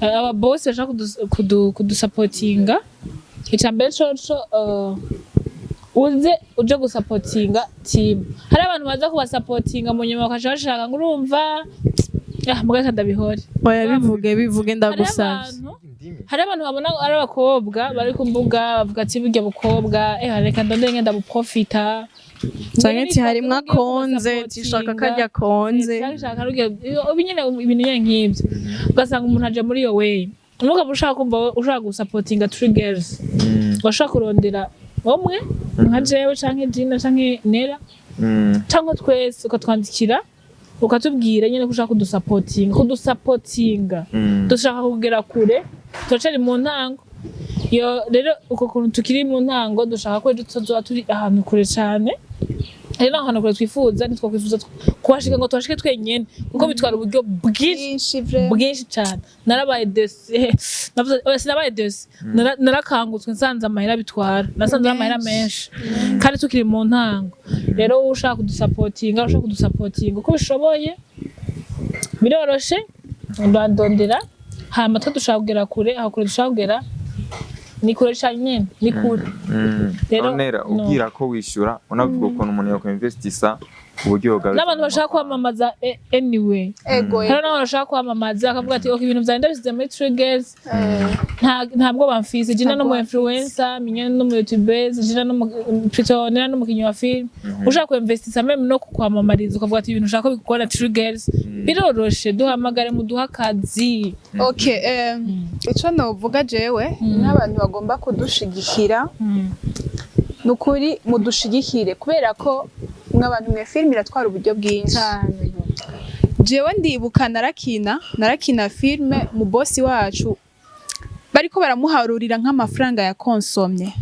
S3: ababosi bashaka kudusupportinga icambere coco uje gusapotinga team. Hari abantu baza kubasupportinga mu nyuma bakaje bashaka ngurumva mugaka ndabihore.
S1: Oya bivuge ndagusavye.
S3: Hari abantu babona ari abakobwa bari kumbuga bavuga ati burya bukobwa reka ndonde ngenda buprofita.
S1: Cyangwa harimwo akonze tishaka kajya konze.
S3: Cyangwa rugiye ibinyene ibintu nk'ibyo. Ugasanga umuntu aje muri yo way. Nuko ushaka kumva ushaka gusupportinga triggers. Washaka kurondera omwe nka jewe canke Gina canke Nera cyangwa twese ukatwandikira ukatubwira nyene kushaka kudusupportinga dushaka kugera kure tocari mu ntango yo. Rero uko kuntu tukiri mu ntango dushaka ko tuzoba turi ahantu kure cyane. Rero ahantu kure twifuza nitwakwifuza kuhashika ngo twashike twenyene kuko bitwara uburyo bwinshi cyane. Narabaye desi sinabaye desi narakangutswe nsanze amahera bitwara, nasanze amahera menshi kandi tukiri mu ntango. Rero ushaka kudusupportinga uko bishoboye biroroshe ndandondera hama dushaka kugera kure, aho kure dushaka kugera ni kure cyane ni kure.
S2: Rero Nera ubwira ko wishura unavuga ukuntu umuntu yakwinvestisa uburyo bwa
S3: n'abantu bashaka kwamamaza anyway. Hari n'abantu bashaka kwamamaza akavuga ati okay ibintu byanjye ndabisize muri triggers ntabwo bamfise. Gina no mu influencer, Minyone no mu YouTubers, Gina no mu Twitter no mu kinyo wa film. Ushaka kwinvestisa meme no kwamamariza ukavuga ati ibintu ushaka bikora triggers biroroshe, duhamagare mu duha akazi.
S4: Okay, ico novuga jewe n'abantu bagomba kudushigikira nukuri mudushigikire kubera ko nk'abantu mwe film iratwara uburyo bwinshi. Jewe ndibuka narakina filme mu bosi wacu bariko baramuharurira nk'amafaranga ya konsomye.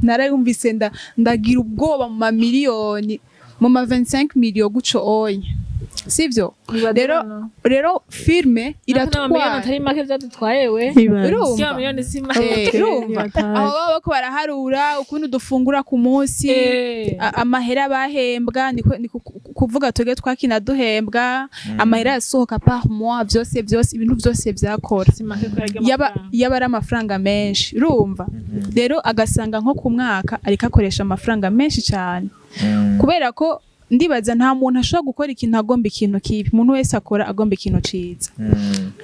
S4: Narayumvise ndagira ubwoba mu mamiliyoni mu ma 25 million guco onye. Sivyo? Rero filme iratwara
S3: atari make byadutwayewe. Miliyoni sima.
S4: Aho bako baraharura ukuntu dufungura ku munsi, amahera bahembwa ni kuvuga toge twakina duhembwa, amahera yasohoka par mois, byose ibintu byose byakora. Yaba ari amafaranga menshi. Urumva? Rero agasanga nko ku mwaka ariko akoresha amafaranga menshi cyane. Kubera ko ndibaza nta muntu ashobora gukora ikintu agomba ikintu kibi, umuntu wese akora agomba ikintu ciza.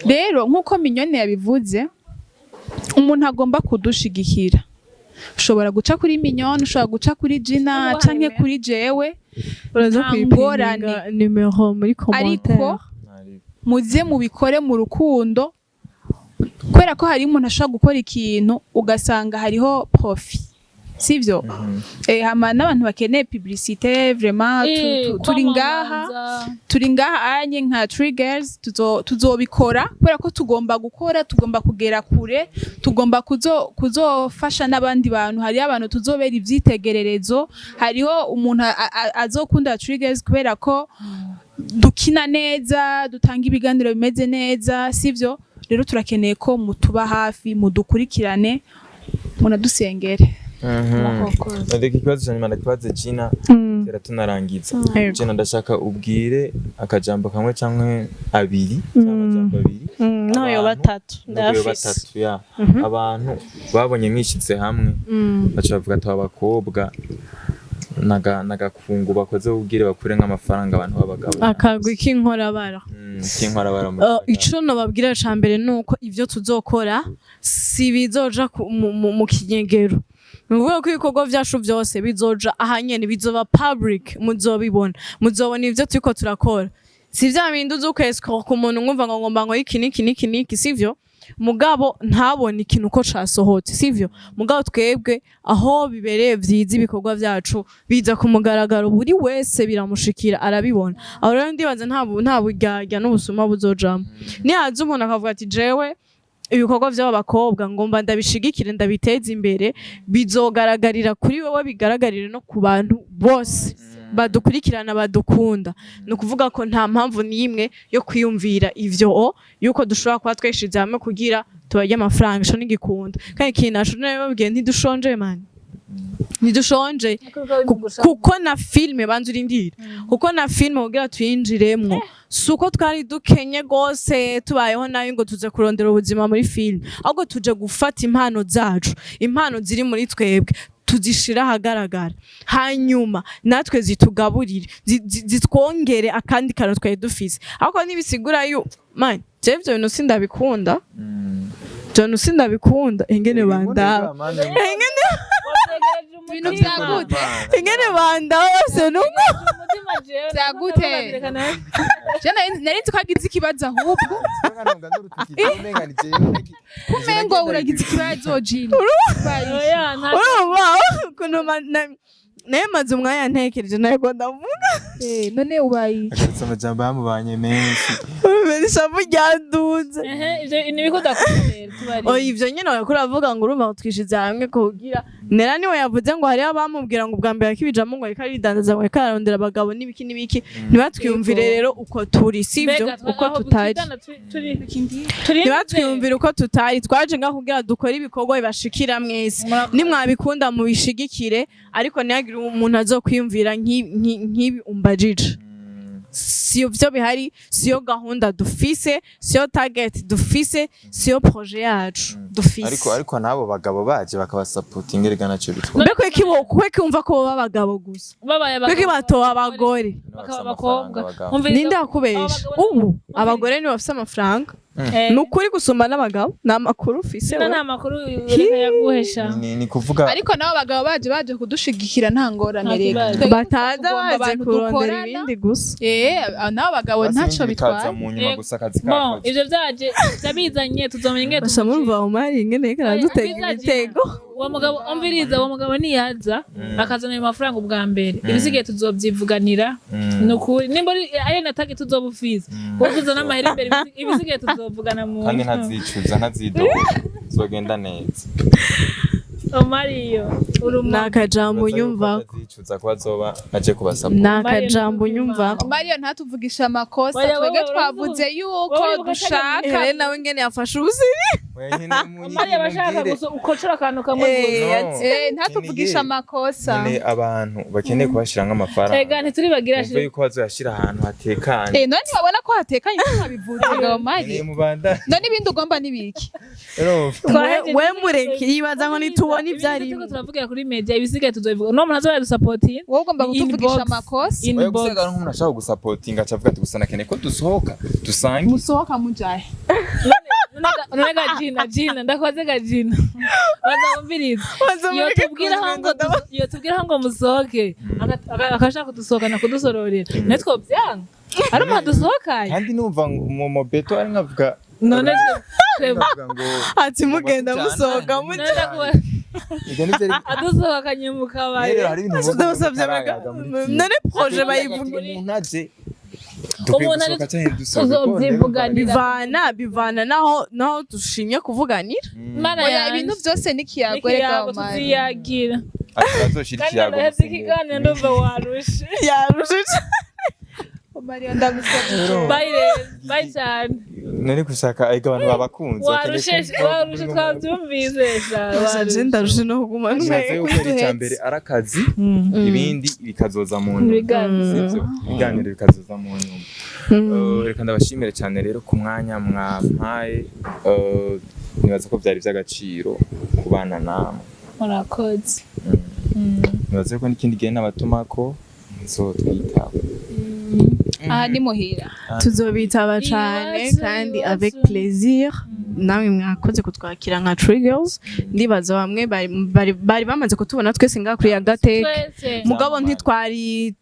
S4: Rero nkuko Minyone yabivuze, umuntu agomba kudushigikira. Ushobora guca kuri Minyone, ushobora guca kuri Gina canke kuri jewe,
S1: uraza kwipinga numero muri commentaire.
S4: Ariko muze mubikore mu rukundo, kubera ko hari umuntu ashobora gukora ikintu ugasanga hariho profit. sivyo hama n'abantu bakeneye publicité vraiment turi ngaha anye nka triggers tuzobikora kubera ko tugomba gukora tugomba kugera kure tugomba kuzofasha n'abandi bantu hari abantu tuzobera ivyitegererezo hariho umuntu azokunda triggers kubera ko dukina neza dutanga ibiganiro bimeze neza sivyo rero turakeneye ko mutuba hafi mudukurikirane munadusengere
S2: ndeke ikibazo cyane ndakibaze Gina tera tunarangiza Gina ndashaka ubwire akajambo kamwe cyangwa abiri cyangwa abiri
S1: nayo batatu
S2: batatu ya abantu babonye mwishitse hamwe bacha bavuga ati abakobwa nagakungu bakoze ubwire bakure nk'amafaranga abantu babagabo
S1: akagwi k'inkorabara ico no babwira ca mbere nuko ivyo tuzokora si bizoja mu kinyegero nuvuga ko ibikorwa vyacu vyose bizoja ahanyene bizoba public muzobibona muzobona ivyo turiko turakora si vya bindi uzukweswa ku muntu ngumva ngo ngomba ngo iki sivyo mugabo ntabone ikintu ko casohotse sivyo mugabo twebwe aho bibereye vyiza ibikorwa vyacu biza ku mugaragaro buri wese biramushikira arabibona aho rero ndibaza nta buryarya n'ubusuma buzojamo ni haza umuntu akavuga ati jewe ibikorwa vy'aba bakobwa ngomba ndabishigikire ndabiteza imbere bizogaragarira kuri wewe bigaragarire no ku bantu bose badukurikirana badukunda no kuvuga ko nta mpamvu n'imwe yo kwiyumvira ivyo yuko dushobora kuba tweshize hamwe kugira tubarye amafaranga ico n'igikunda kandi kinasho nababwiye ntidushonje man ntidushonje kuko na filme banzu urindira kuko na filme kugira tuyinjiremwo suko twari dukenye gose tubayeho nayo ngo tuze kurondera ubuzima muri filme ahubwo tuje gufata impano zacu impano ziri muri twebwe tuzishira hagaragara hanyuma natwe zitugaburire zitwongere akandi kantu twaye dufise ahubwo nibisigura yu man jevyo bintu sindabikunda John sindabikunda ingene bandaba ingene
S4: ibintu byagute
S1: ingene bandaba bose nuko
S4: byagute nari tukagize ikibazo ahubwo kumengo uragize ikibazo Gina
S1: nemaze umwanya ntekereje nayo ndavuga
S4: none ubaye
S2: agarutse amajambo yamubanye menshi
S1: ishavu ryaduze
S3: nibiko dakumera tubari
S1: ivyo nyene wakora avuga ngo urumva twishize hamwe kugira nera niwe yavuze ngo hari abamubwira ngo ubwa mbere akibijamo ngo reka ridandaza ngo reka arondera abagabo n'ibiki nibatwiyumvire rero uko turi sivyo uko tutari nibatwiyumvire uko tutari twaje nga kugira dukora ibikorwa bibashikira mwese nimwabikunda mu bishigikire ariko ntiyagira umuntu azokwiyumvira nk'ibi umbajije siyo vyo bihari siyo gahunda dufise siyo target dufise siyo projet yacu dufise
S2: ariko nabo bagabo baje bakabasupporting erega naco bitwa
S1: kweki umva ko baba abagabo gusa kweki batoba abagore
S3: bakabakobwa
S1: ninde akubesha ubu abagore ni bafise amafaranga nukuri gusumba n'abagabo namakuru ufise
S3: we namakuru reka yaguhesha
S2: ni kuvuga
S4: ariko nabo bagabo baje kudushigikira nta ngorane reka
S1: bataza baje kurondera ibindi gusa
S4: nabo bagabo ntaco bitwaye
S2: mu nyuma gusa akazi kako
S3: ivyo vyaje byabizanye tuzomenya ingene
S1: basa murumva umari ingene kana dutega ibitego
S3: uwo mugabo umviriza uwo mugabo niyaza akazana ayo mafaranga ubwa mbere ibisigaye tuzovyivuganira nukuri nimba ari natake tuzobufiza wozuza n'amahera imbere ibisigaye tuzovugana mu
S2: kandi ntazicuza ntazidoga zogenda neza
S3: Mario
S1: nakajambo nyumva
S2: zicuza kwa zoba aje kubasaba
S1: nakajambo nyumva
S4: Mario ntatuvugisha amakosa twege twavuze yuko dushaka
S1: nawe ngene yafashe ubusiri
S3: Mario bashaka ukocora akantu kamwe
S4: ntatuvugisha amakosa
S2: ne abantu bakeneye kubashira nk'amafaranga
S3: ega ntituri bagira
S2: shire yuko bazoyashira ahantu hatekanye
S4: none babona ko hatekanye nkabivuze ngo Mario none ibindi ugomba nibiki
S1: we mureke yibaza ngo nitubona ivyari
S3: turavugira kuri media ibisigaye tuzobivuga no muntu azoyadusupporting
S4: wowe ugomba kutuvugisha amakosa
S2: gusega nk'umuntu ashaka gusupportinga acavuga ati gusa nakeneye ko dusohoka dusange
S4: musohoka mujaye
S3: none Gina ndakoze Gina bazamviriza iyo tubwira ngo musohoke akashaka kudusohokana kudusororera netwo byanga ari mu dusohokaye
S2: kandi numva mu mobeto ari nkavuga
S3: none
S1: ati mugenda musohoka
S2: Ibyo nivyo
S3: adusohokanye mu kabari
S2: rero hari ibintu
S1: Tudabasavye none projet
S2: bayivuga umuntu aje
S3: umuntu ari tuzovyivuganira
S1: bivana naho dushimye kuvuganira
S4: oya ibintu byose nikiyagoreka
S3: tuziyagira
S2: azoshira ikiyago
S3: ikiganiro ndumva warushe
S4: Mario ndagusaba
S3: bye cyane
S2: nari gushaka ariko abantu babakunze
S3: warushe twabyumvise
S1: je ndarushe no kuguma
S2: ntuye gukora icyambere arakazi ibindi bikazoza mu nyuma ibiganiro bikazoza mu nyuma reka ndabashimire cyane rero ku mwanya mwampaye nibaza ko byari by'agaciro kubana namwe
S3: murakoze
S2: nibaza ko n'ikindi gihe nabatumako nzotwitaba
S4: aha ni muhira
S1: tuzobitaba cyane kandi avec plaisir namwe mwakoze kutwakira nka triggers ndibaza bamwe bari bamaze kutubona twese ngaha kuri Yaga Tech mugabo ntitwari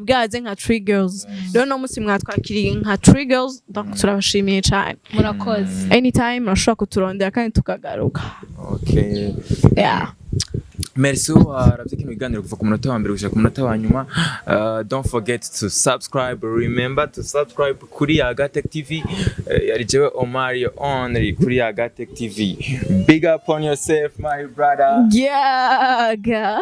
S1: bwaze nka triggers rero no musi mwatwakiriye nka triggers turabashimiye cyane
S3: murakoze
S1: anytime murashobora kuturondera kandi tukagaruka
S2: okay
S1: yeah.
S5: Merci waravye kino biganiro kuva ku munota wa mbere gushika ku munota wa nyuma. Don't forget to subscribe. Remember to subscribe kuri Yaga Tech TV. Yari jewe Omario only kuri Yaga Tech TV. Big up on yourself my brother.
S1: Yaga.